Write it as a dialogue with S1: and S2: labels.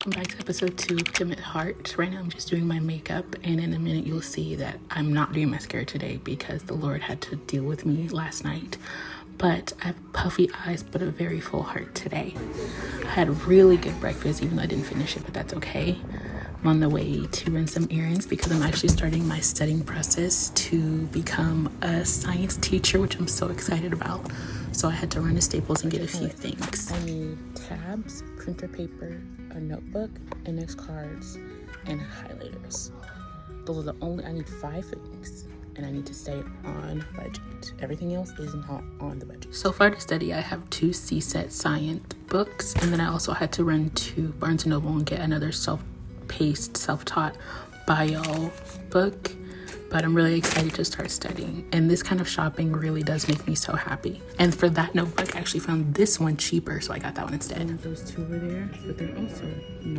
S1: welcome back to episode 2 of Timid Heart. Right now I'm just doing my makeup, and in a minute you'll see that I'm not doing mascara today because the Lord had to deal with me last night. But I have puffy eyes but a very full heart today. I had a really good breakfast even though I didn't finish it, but that's okay. I'm on the way to run some errands because I'm actually starting my studying process to become a science teacher, which I'm so excited about. So I had to run to Staples and get a few things. I need tabs, printer paper, a notebook, index cards, and highlighters. Those are the only, I need 5 things. And I need to stay on budget. Everything else is not on the budget. So far to study, I have 2 CSET science books. And then I also had to run to Barnes & Noble and get another self-paced, self-taught bio book. But I'm really excited to start studying. And this kind of shopping really does make me so happy. And for that notebook, I actually found this one cheaper, so I got that one instead. Those 2 were there, but they're also not